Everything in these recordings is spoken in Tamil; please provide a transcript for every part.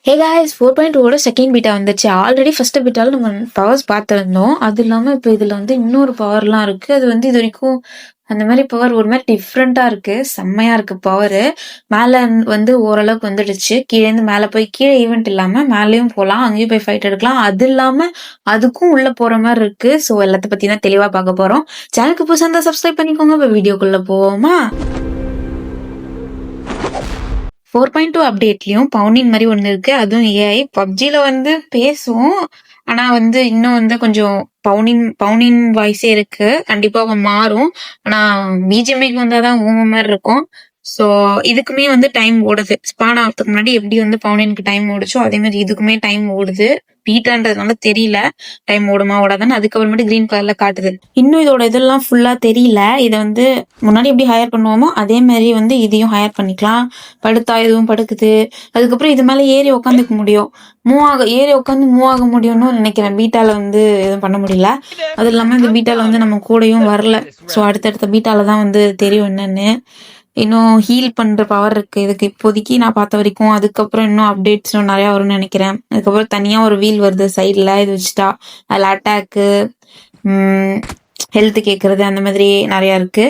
ஹே காய்ஸ் 4.2 செகண்ட் பீட்டா வந்துச்சு. ஆல்ரெடி ஃபர்ஸ்ட் பீட்டால நம்ம பவர்ஸ் பார்த்துருந்தோம். அது இல்லாமல் இப்போ இதில் வந்து இன்னொரு பவர்லாம் இருக்குது. அது வந்து இது வரைக்கும் அந்த மாதிரி பவர் ஒரு மாதிரி டிஃப்ரெண்ட்டாக இருக்குது. செம்மையாக இருக்குது பவரு. மேலே வந்து ஓரளவுக்கு வந்துடுச்சு. கீழேருந்து மேலே போய் கீழே ஈவெண்ட் இல்லாமல் மேலேயும் போகலாம், அங்கேயும் போய் ஃபைட் எடுக்கலாம். அது இல்லாமல் அதுக்கும் உள்ளே போகிற மாதிரி இருக்குது. ஸோ எல்லாத்த பற்றி தான் தெளிவாக பார்க்க போகிறோம். சேனலுக்கு புதுசாக இருந்தால் சப்ஸ்கிரைப் பண்ணிக்கோங்க. இப்போ வீடியோக்குள்ளே போவோமா? 4.2 அப்டேட்லயும் பவுனின் மாதிரி ஒன்று இருக்கு. அதுவும் ஏஐ பப்ஜில வந்து பேசும். ஆனா வந்து இன்னும் வந்து கொஞ்சம் பவுனின் வாய்ஸே இருக்கு. கண்டிப்பா அவன் மாறும். ஆனா பிஜிஎம்ஐக்கு வந்தாதான் ஊம மாதிரி இருக்கும். ஸோ இதுக்குமே வந்து டைம் ஓடுது. ஸ்பான் ஆகிறதுக்கு முன்னாடி எப்படி வந்து பவுனினுக்கு டைம் ஓடுச்சோ அதே மாதிரி இதுக்குமே டைம் ஓடுது. பீட்டான்றதுனால தெரியல டைம் ஓடுமா ஓடாதான்னு. அதுக்கப்புறமேட்டு கிரீன் கலர்ல காட்டுது. இன்னும் இதோட இதெல்லாம் ஃபுல்லா தெரியல. இதை வந்து முன்னாடி எப்படி ஹையர் பண்ணுவோமோ அதே மாதிரி வந்து இதையும் ஹையர் பண்ணிக்கலாம். படுத்தா எதுவும் படுக்குது. அதுக்கப்புறம் இது மேல ஏறி உட்காந்துக்க முடியும். ஏறி உட்காந்து மூவ் ஆக முடியும்னு நினைக்கிறேன். பீட்டால வந்து எதுவும் பண்ண முடியல. அது இல்லாம இந்த பீட்டால வந்து நம்ம கூடயும் வரல. ஸோ அடுத்தடுத்த பீட்டால தான் வந்து தெரியும் என்னன்னு. இன்னும் ஹீல் பண்ற பவர் இருக்கு இதுக்கு இப்போதைக்கு நான் பார்த்த வரைக்கும். அதுக்கப்புறம் இன்னும் அப்டேட்ஸ் நிறைய வரும்னு நினைக்கிறேன். அதுக்கப்புறம் தனியா ஒரு வீல் வருது சைட்ல. இது வச்சுட்டா அதுல அட்டாக்கு, ஹெல்த் கேட்கறது அந்த மாதிரி நிறைய இருக்கு.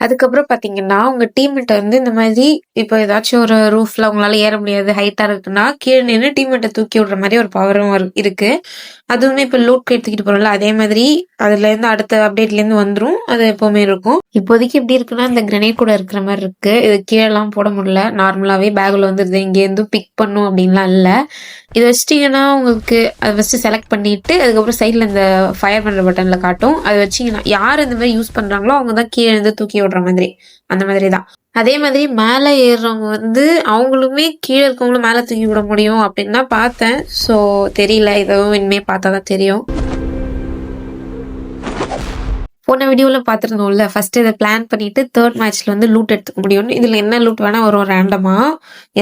அதுக்கப்புறம் பாத்தீங்கன்னா உங்க டீம்மேட்டை வந்து இந்த மாதிரி இப்போ ஏதாச்சும் ஒரு ரூஃப்ல உங்களால ஏற முடியாது, ஹைட்டா இருக்குன்னா கீழே நின்று டீம்மேட்டை தூக்கி விடுற மாதிரி ஒரு பவரும் இருக்கு. அதுவுமே இப்ப லூட் எடுத்துக்கிட்டு போறோம்ல அதே மாதிரி அதுல இருந்து அடுத்த அப்டேட்ல இருந்து வந்துரும். அது எப்பவுமே இருக்கும். இப்போதைக்கு எப்படி இருக்குன்னா இந்த கிரனேட் கூட இருக்கிற மாதிரி இருக்கு. இது கீழே எல்லாம் போட முடியல. நார்மலாவே பேக்ல வந்துருது. இங்க இருந்து பிக் பண்ணும் அப்படின்லாம் இல்ல. இதை வச்சிட்டீங்கன்னா உங்களுக்கு அதை ஃபர்ஸ்ட் செலக்ட் பண்ணிட்டு அதுக்கப்புறம் சைட்ல இந்த ஃபயர் பண்ற பட்டன்ல காட்டும். அதை வச்சீங்கன்னா யார் இந்த மாதிரி யூஸ் பண்றாங்களோ அவங்க தான் கீழே இருந்து தூக்கி விடுற மாதிரி. அந்த மாதிரி தான். அதே மாதிரி மேலே ஏறுறவங்க வந்து அவங்களுமே கீழே இருக்கவங்களும் மேலே தூக்கி விட முடியும் அப்படின்னு தான் பார்த்தேன். ஸோ தெரியல, இதுவும் இனிமே பார்த்தா தான் தெரியும். போன வீடியோவில் பார்த்துருந்தோம்ல, ஃபர்ஸ்ட் இதை பிளான் பண்ணிட்டு தேர்ட் மேட்ச்ல வந்து லூட் எடுத்துக்க முடியும்னு. இதில் என்ன லூட் வேணா வரும் ரேண்டமா.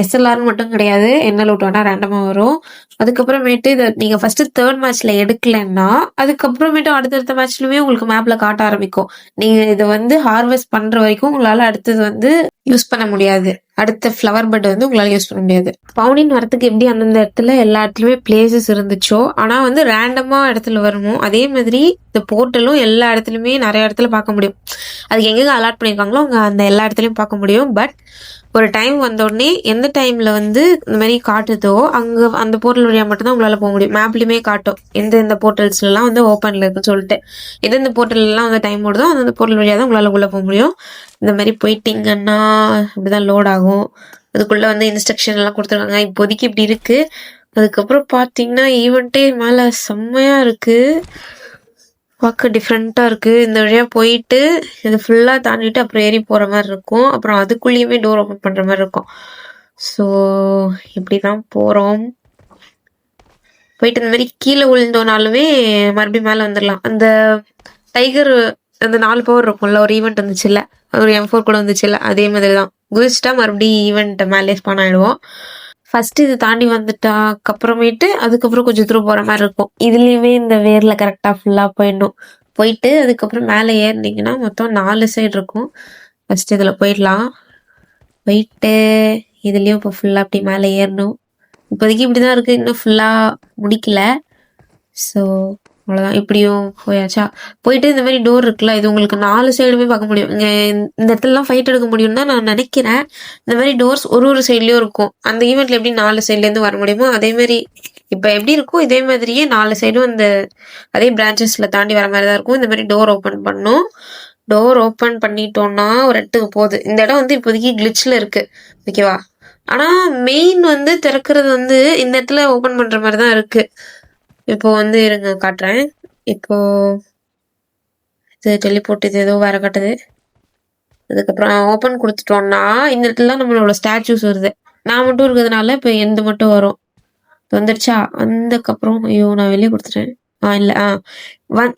எஸ்எல்ஆர்னு மட்டும் கிடையாது, என்ன லூட் வேணா ரேண்டமா வரும். அதுக்கப்புறமேட்டு இதை நீங்கள் ஃபர்ஸ்ட் தேர்ட் மேட்ச்ல எடுக்கலன்னா அதுக்கப்புறமேட்டு அடுத்தடுத்த மேட்ச்லுமே உங்களுக்கு மேப்ல காட்ட ஆரம்பிக்கும். நீங்கள் இதை வந்து ஹார்வெஸ்ட் பண்ற வரைக்கும் உங்களால் அடுத்தது வந்து யூஸ் பண்ண முடியாது. அடுத்த ஃப்ளவர் பெட் வந்து உங்களால யூஸ் பண்ண முடியாது. பவுனின் வரத்துக்கு எப்படி அந்தந்த இடத்துல எல்லா இடத்துலயுமே பிளேசஸ் இருந்துச்சோ ஆனா வந்து ரேண்டமா இடத்துல வருமோ அதே மாதிரி இந்த போர்ட்டலும் எல்லா இடத்துலயுமே நிறைய இடத்துல பார்க்க முடியும். அதுக்கு எங்க அலாட் பண்ணிருக்காங்களோ அங்க அந்த எல்லா இடத்துலயும் பார்க்க முடியும். பட் ஒரு டைம் வந்த உடனே எந்த டைம்ல வந்து இந்த மாதிரி காட்டுதோ அங்க அந்த போர்ட்டல் வழியா மட்டும்தான் உங்களால போக முடியும். மேப்லயுமே காட்டும் எந்த போர்ட்டல்ஸ்ல எல்லாம் வந்து ஓப்பன்ல இருக்குன்னு சொல்லிட்டு. எந்தெந்த போர்ட்டல் எல்லாம் வந்து டைம் ஓடுதோ அந்த போர்ட்டல் வழியா தான் உங்களால உள்ள போக முடியும். இந்த மாதிரி போயிட்டீங்கன்னா இப்படிதான் லோட் ஆகும். அதுக்குள்ள வந்து இன்ஸ்ட்ரக்ஷன் எல்லாம் கொடுத்துருக்காங்க. இப்போதைக்கு இப்படி இருக்கு. அதுக்கப்புறம் பாத்தீங்கன்னா ஈவெண்ட்டே மேல செம்மையா இருக்கு. பார்க்க டிஃப்ரெண்டா இருக்கு. இந்த வழியா போயிட்டு இது ஃபுல்லா தாண்டிட்டு அப்புறம் ஏறி போற மாதிரி இருக்கும். அப்புறம் அதுக்குள்ளேயுமே டோர் ஓபன் பண்ற மாதிரி இருக்கும். ஸோ இப்படிதான் போறோம். போயிட்டு இந்த மாதிரி கீழே விழுந்தோனாலுமே மறுபடியும் மேல வந்துடலாம். அந்த டைகர் அந்த 4 பவர் இருக்கும்ல, ஒரு ஈவெண்ட் வந்துச்சுல்ல, ஒரு M4 கூட வந்துச்சுல்ல, அதே மாதிரிதான் குதிச்சுட்டா மறுபடியும் ஈவெண்ட் மேலே ஸ்பான் ஆயிடுவோம். ஃபர்ஸ்ட் இது தாண்டி வந்துட்டாக்கு அப்புறமேட்டு அதுக்கப்புறம் கொஞ்சம் தூரம் போற மாதிரி இருக்கும். இதுலயுமே இந்த வேர்ல கரெக்டா ஃபுல்லா போயிடணும். போயிட்டு அதுக்கப்புறம் மேலே ஏறினீங்கன்னா மொத்தம் 4 சைடு இருக்கும். ஃபர்ஸ்ட் இதுல போயிடலாம். போயிட்டு இதுலயும் இப்போ ஃபுல்லா அப்படி மேலே ஏறணும். இப்போதைக்கு இப்படிதான் இருக்கு, இன்னும் ஃபுல்லா முடிக்கல. ஸோ அவ்வளோதான். இப்படியும் போயாச்சா. போயிட்டு இந்த மாதிரி டோர் இருக்குல்ல, இது உங்களுக்கு 4 சைடுமே பார்க்க முடியும். இங்கே இந்த இடத்துலலாம் ஃபைட் எடுக்க முடியும்னு தான் நான் நினைக்கிறேன். இந்த மாதிரி டோர்ஸ் ஒரு சைட்லயும் இருக்கும். அந்த ஈவெண்ட்ல எப்படி 4 சைட்லேருந்து வர முடியுமோ அதே மாதிரி இப்போ எப்படி இருக்கும் இதே மாதிரியே 4 சைடும் அந்த அதே பிரான்ச்சஸ்ல தாண்டி வர மாதிரி தான் இருக்கும். இந்த மாதிரி டோர் ஓப்பன் பண்ணும். டோர் ஓப்பன் பண்ணிட்டோம்னா ஒரு இடத்துக்கு போகுது. இந்த இடம் வந்து இப்போதைக்கு கிளிச்ல இருக்கு, ஓகேவா. ஆனா மெயின் வந்து திறக்கிறது வந்து இந்த இடத்துல ஓப்பன் பண்ற மாதிரி தான் இருக்கு. இப்போ வந்து இருங்க காட்டுறேன். இப்போ இது டெலிபோர்ட், இது ஏதோ வேற காட்டுது. அதுக்கப்புறம் ஓப்பன் கொடுத்துட்டோம்னா இந்த இடத்துல நம்மளோட ஸ்டாச்சூஸ் வருது. நான் மட்டும் இருக்கிறதுனால இப்போ எந்த மட்டும் வரும் வந்துருச்சா. அதுக்கப்புறம் ஐயோ நான் வெளியே கொடுத்துட்டேன். இல்ல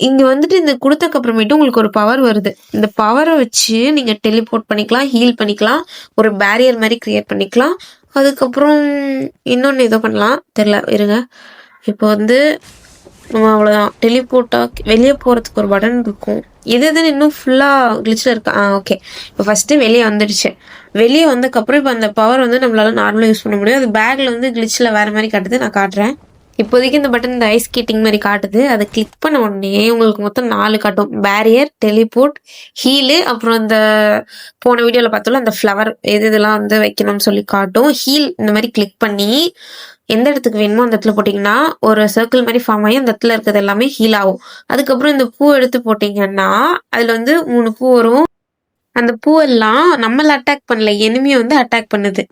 இங்க வந்துட்டு இந்த கொடுத்தக்கு அப்புறமேட்டு உங்களுக்கு ஒரு பவர் வருது. இந்த பவரை வச்சு நீங்க டெலிபோர்ட் பண்ணிக்கலாம், ஹீல் பண்ணிக்கலாம், ஒரு பேரியர் மாதிரி கிரியேட் பண்ணிக்கலாம். அதுக்கப்புறம் இன்னொன்னு ஏதோ பண்ணலாம், தெரியல இருங்க. இப்போ வந்து நம்ம அவ்வளோதான். டெலிபோர்ட்டா வெளியே போகிறதுக்கு ஒரு பட்டன் இருக்கும். எதுன்னு இன்னும் ஃபுல்லாக கிளிச்சில் இருக்கா? ஓகே. இப்போ ஃபஸ்ட்டு வெளியே வந்துடுச்சு. வெளியே வந்ததுக்கப்புறம் இப்போ அந்த பவர் வந்து நம்மளால நார்மலாக யூஸ் பண்ண முடியும். அது பேக்கில் வந்து கிளிச்சில் வேறு மாதிரி காட்டுது. நான் காட்டுறேன். இப்போதைக்கு இந்த பட்டன் இந்த ஐஸ் ஸ்கேட்டிங் மாதிரி காட்டுது. அதை கிளிக் பண்ண உடனே உங்களுக்கு மொத்தம் 4 காட்டும். பேரியர், டெலிபோர்ட், ஹீலு, அப்புறம் இந்த போன வீடியோவில் பார்த்தோம்ல அந்த ஃப்ளவர் இதெல்லாம் வந்து வைக்கணும்னு சொல்லி காட்டும். ஹீல் இந்த மாதிரி கிளிக் பண்ணி எந்த இடத்துக்கு வேணுமோ அந்த இடத்துல போட்டிங்கன்னா ஒரு சர்க்கிள் மாதிரி ஃபார்ம் ஆகி அந்த இடத்துல இருக்கிறது எல்லாமே ஹீல் ஆகும். அதுக்கப்புறம் இந்த பூ எடுத்து போட்டிங்கன்னா அதில் வந்து 3 பூ வரும். அந்த பூவெல்லாம் நம்மளை அட்டாக் பண்ணல, எனிமியை வந்து அட்டாக் பண்ணுது.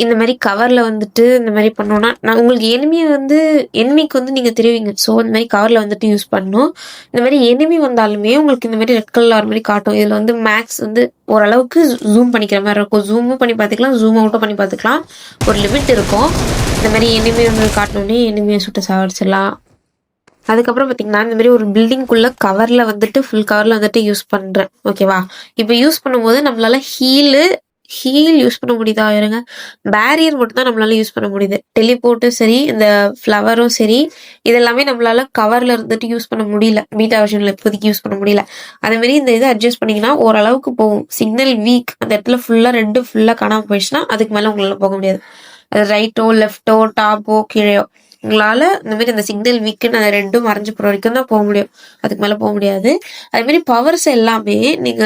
இந்த மாதிரி கவரில் வந்துட்டு இந்த மாதிரி பண்ணோன்னா நான் உங்களுக்கு எனிமிக்கு வந்து நீங்கள் தெரிவிங்க. ஸோ இந்த மாதிரி கவரில் வந்துட்டு யூஸ் பண்ணணும். இந்த மாதிரி எனிமி வந்தாலுமே உங்களுக்கு இந்த மாதிரி ரெட் கலர் மாதிரி காட்டும். இதில் வந்து மேக்ஸ் வந்து ஓரளவுக்கு ஜூம் பண்ணிக்கிற மாதிரி இருக்கும். ஜூமும் பண்ணி பார்த்துக்கலாம், ஜூம் அவுட்டும் பண்ணி பார்த்துக்கலாம். ஒரு லிமிட் இருக்கும். இந்த மாதிரி எனிமி வந்து காட்டினோடனே எனிமியை சுட்டு சாவடிச்சிடலாம். அதுக்கப்புறம் பார்த்தீங்கன்னா இந்த மாதிரி ஒரு பில்டிங்குள்ளே கவரில் வந்துட்டு ஃபுல் கவரில் வந்துட்டு யூஸ் பண்ணுறேன். ஓகேவா? இப்போ யூஸ் பண்ணும்போது நம்மளால ஹீல் யூஸ் பண்ண முடியுதா? இருங்க. பேரியர் மட்டும் தான் நம்மளால யூஸ் பண்ண முடியுது. டெலிபோர்ட்டும் சரி, இந்த ஃப்ளவரும் சரி, இதெல்லாமே நம்மளால கவர்ல இருந்துட்டு யூஸ் பண்ண முடியல. பீட்டா வெர்ஷன்ல இப்போதைக்கு யூஸ் பண்ண முடியல. அதே மாதிரி இந்த இதை அட்ஜஸ்ட் பண்ணீங்கன்னா ஓரளவுக்கு போகும். சிக்னல் வீக், அந்த இடத்துல ரெட்டு ஃபுல்லா காணாம போயிடுச்சுன்னா அதுக்கு மேல உங்களால போக முடியாது. அது ரைட்டோ லெஃப்டோ டாப்போ கீழேயோ உங்களால இந்த மாதிரி அந்த சிக்னல் வீக்குன்னு அந்த ரெண்டும் மறைஞ்சு போற வரைக்கும் தான் போக முடியும். அதுக்கு மேல போக முடியாது. அதே மாதிரி பவர்ஸ் எல்லாமே நீங்க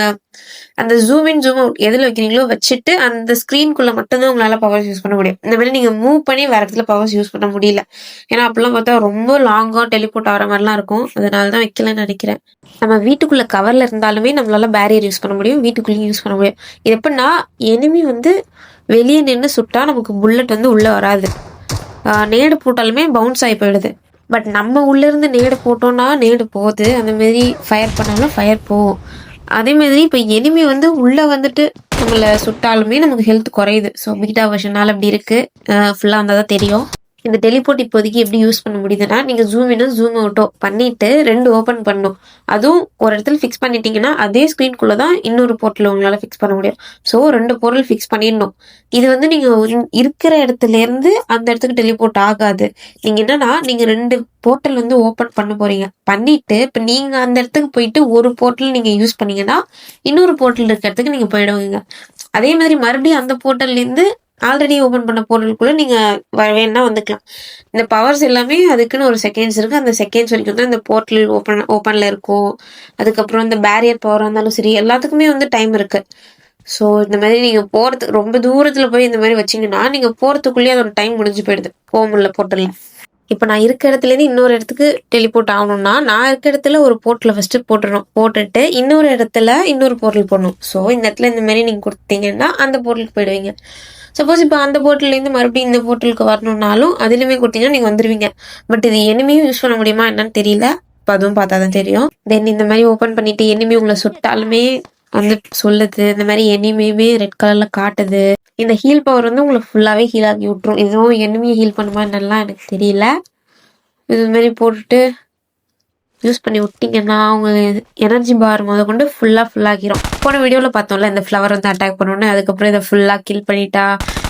அந்த ஜூம் இன் ஜூம் அவுட் எதுல வைக்கிறீங்களோ வச்சுட்டு அந்த ஸ்கிரீனுக்குள்ள மட்டும்தான் உங்களால பவர்ஸ் யூஸ் பண்ண முடியும். இந்த மாதிரி நீங்க மூவ் பண்ணி வேற இடத்துல பவர்ஸ் யூஸ் பண்ண முடியல. ஏன்னா அப்பெல்லாம் பார்த்தா ரொம்ப லாங்கா டெலிபோர்ட் ஆகிற மாதிரிலாம் இருக்கும். அதனாலதான் வைக்கலன்னு நினைக்கிறேன். நம்ம வீட்டுக்குள்ள கவர்ல இருந்தாலுமே நம்மளால பேரியர் யூஸ் பண்ண முடியும், வீட்டுக்குள்ளேயும் யூஸ் பண்ண முடியும். இது எப்படின்னா எனிமி வந்து வெளியே நின்று சுட்டா நமக்கு புல்லட் வந்து உள்ள வராது. நேடு போட்டாலுமே பவுன்ஸ் ஆகி போயிடுது. பட் நம்ம உள்ளேருந்து நேடு போட்டோம்னா நேடு போகுது. அந்த மாதிரி ஃபயர் பண்ணாலும் ஃபயர் போகும். அதே மாதிரி இப்போ எனிமி வந்து உள்ளே வந்துட்டு நம்மளை சுட்டாலுமே நமக்கு ஹெல்த் குறையுது. ஸோ பீட்டா வெர்ஷனால் அப்படி இருக்குது. ஃபுல்லாக வந்தால் தான் தெரியும். இந்த டெலிபோர்ட் இப்போதைக்கு எப்படி யூஸ் பண்ண முடியுதுன்னா நீங்கள் ஜூம் இன்னும் ஜூம் அவுட்டோ பண்ணிட்டு 2 ஓப்பன் பண்ணும். அதுவும் ஒரு இடத்துல ஃபிக்ஸ் பண்ணிட்டீங்கன்னா அதே ஸ்க்ரீன்குள்ளே தான் இன்னொரு போர்ட்டில் உங்களால் ஃபிக்ஸ் பண்ண முடியும். ஸோ 2 போர்ட்டல் ஃபிக்ஸ் பண்ணிடணும். இது வந்து நீங்கள் இருக்கிற இடத்துலேருந்து அந்த இடத்துக்கு டெலிபோர்ட் ஆகாது. நீங்கள் என்னன்னா நீங்கள் 2 போர்ட்டல் வந்து ஓப்பன் பண்ண போறீங்க. பண்ணிட்டு இப்போ நீங்கள் அந்த இடத்துக்கு போயிட்டு ஒரு போர்ட்டல் நீங்கள் யூஸ் பண்ணீங்கன்னா இன்னொரு போர்ட்டல் இருக்கிற இடத்துக்கு நீங்கள் போயிடுவீங்க. அதே மாதிரி மறுபடியும் அந்த போர்ட்டல்லேருந்து ஆல்ரெடி ஓப்பன் பண்ண போர்ட்டலுக்குள்ள நீங்கள் வேணா வந்துக்கலாம். இந்த பவர்ஸ் எல்லாமே அதுக்குன்னு ஒரு செகண்ட்ஸ் இருக்குது. அந்த செகண்ட்ஸ் வரைக்கும் தான் இந்த போர்ட்டல் ஓப்பனில் இருக்கும். அதுக்கப்புறம் இந்த பேரியர் பவராக இருந்தாலும் சரி எல்லாத்துக்குமே வந்து டைம் இருக்குது. ஸோ இந்த மாதிரி நீங்கள் போகிறதுக்கு ரொம்ப தூரத்தில் போய் இந்த மாதிரி வச்சிங்கன்னா நீங்கள் போகிறதுக்குள்ளேயே அதோட டைம் முடிஞ்சு போயிடுது. போக முடியல போர்ட்டலில். இப்போ நான் இருக்க இடத்துலேருந்து இன்னொரு இடத்துக்கு டெலிபோர்ட் ஆகணும்னா நான் இருக்க இடத்துல ஒரு போர்ட்டலை ஃபஸ்ட்டு போட்டுட்டு இன்னொரு இடத்துல இன்னொரு போர்ட்டல் போடணும். ஸோ இந்த இடத்துல இந்த மாதிரி நீங்கள் கொடுத்தீங்கன்னா அந்த போர்ட்டலுக்கு போயிடுவீங்க. சப்போஸ் இப்போ அந்த போர்ட்டல்லேருந்து மறுபடியும் இந்த போர்ட்டலுக்கு வரணும்னாலும் அதுலேயுமே கொடுத்தீங்கன்னா நீங்கள் வந்துடுவீங்க. பட் இது எனிமியும் யூஸ் பண்ண முடியுமா என்னன்னு தெரியல. இப்போ அதுவும் பார்த்தா தான் தெரியும். தென் இந்த மாதிரி ஓப்பன் பண்ணிட்டு எனிமி உங்களை சுட்டாலுமே வந்து சொல்லுது. இந்த மாதிரி எனிமியுமே ரெட் கலரில் காட்டுது. இந்த ஹீல் பவர் வந்து உங்களுக்கு ஃபுல்லாகவே ஹீல் ஆக்கி விட்டுரும். இதுவும் எனிமியை ஹீல் பண்ணுமா என்னெல்லாம் எனக்கு தெரியல. இது மாதிரி போட்டுட்டு யூஸ் பண்ணி விட்டிங்கன்னா அவங்க எனர்ஜி பார் கொண்டு ஃபுல்லாகிரும். போன வீடியோவில் பார்த்தோம்ல இந்த ஃப்ளவர் வந்து அட்டாக் பண்ணோன்னே அதுக்கப்புறம் இதை ஃபுல்லாக கில் பண்ணிட்டா.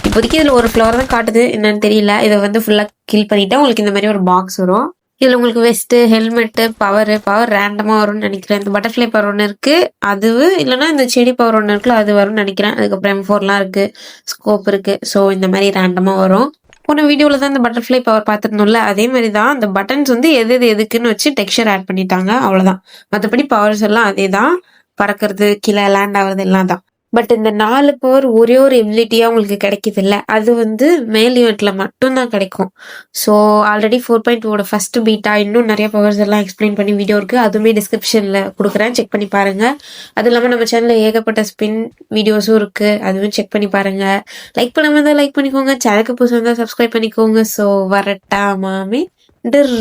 இப்போதைக்கு இதில் ஒரு ஃப்ளவர் தான் காட்டுது, என்னன்னு தெரியல. இதை வந்து ஃபுல்லாக கில் பண்ணிட்டா உங்களுக்கு இந்த மாதிரி ஒரு பாக்ஸ் வரும். இதில் உங்களுக்கு வெஸ்ட்டு, ஹெல்மெட்டு, பவர் ரேண்டமாக வரும்னு நினைக்கிறேன். இந்த பட்டர்ஃப்ளை பவர் ஒன்று இருக்குது, அது இல்லைன்னா இந்த செடி பவர் ஒன்று இருக்குல்ல அது வரும்னு நினைக்கிறேன். அதுக்கப்புறம் M4லாம் இருக்குது, ஸ்கோப் இருக்குது. ஸோ இந்த மாதிரி ரேண்டமாக வரும். போன வீடியோவில் தான் இந்த பட்டர்ஃப்ளை பவர் பார்த்துருந்தோம்ல, அதே மாதிரி தான் அந்த பட்டன்ஸ் வந்து எதுக்குன்னு வச்சு டெக்ஸ்சர் ஆட் பண்ணிட்டாங்க, அவ்வளோதான். மற்றபடி பவர்ஸ் எல்லாம் அதே தான். பறக்கிறது, கீழே லேண்ட் ஆகுறது எல்லாம் தான். பட் இந்த 4 பவர் ஒரே ஒரு எபிலிட்டியாக உங்களுக்கு கிடைக்கிது இல்லை, அது வந்து மேல் ஈவெண்ட்டில் மட்டும்தான் கிடைக்கும். ஸோ ஆல்ரெடி 4.2 ஃபர்ஸ்ட் பீட்டா இன்னும் நிறைய பவர்ஸ் எல்லாம் எக்ஸ்பிளைன் பண்ணி வீடியோ இருக்குது, அதுவுமே டிஸ்கிரிப்ஷனில் கொடுக்குறேன், செக் பண்ணி பாருங்கள். அது இல்லாமல் நம்ம சேனலில் ஏகப்பட்ட ஸ்பின் வீடியோஸும் இருக்குது, அதுவும் செக் பண்ணி பாருங்கள். லைக் பண்ணாமல் இருந்தால் லைக் பண்ணிக்கோங்க, சேனலுக்கு புதுசாக இருந்தால் சப்ஸ்கிரைப் பண்ணிக்கோங்க. ஸோ வரட்டா மாமே டிர்.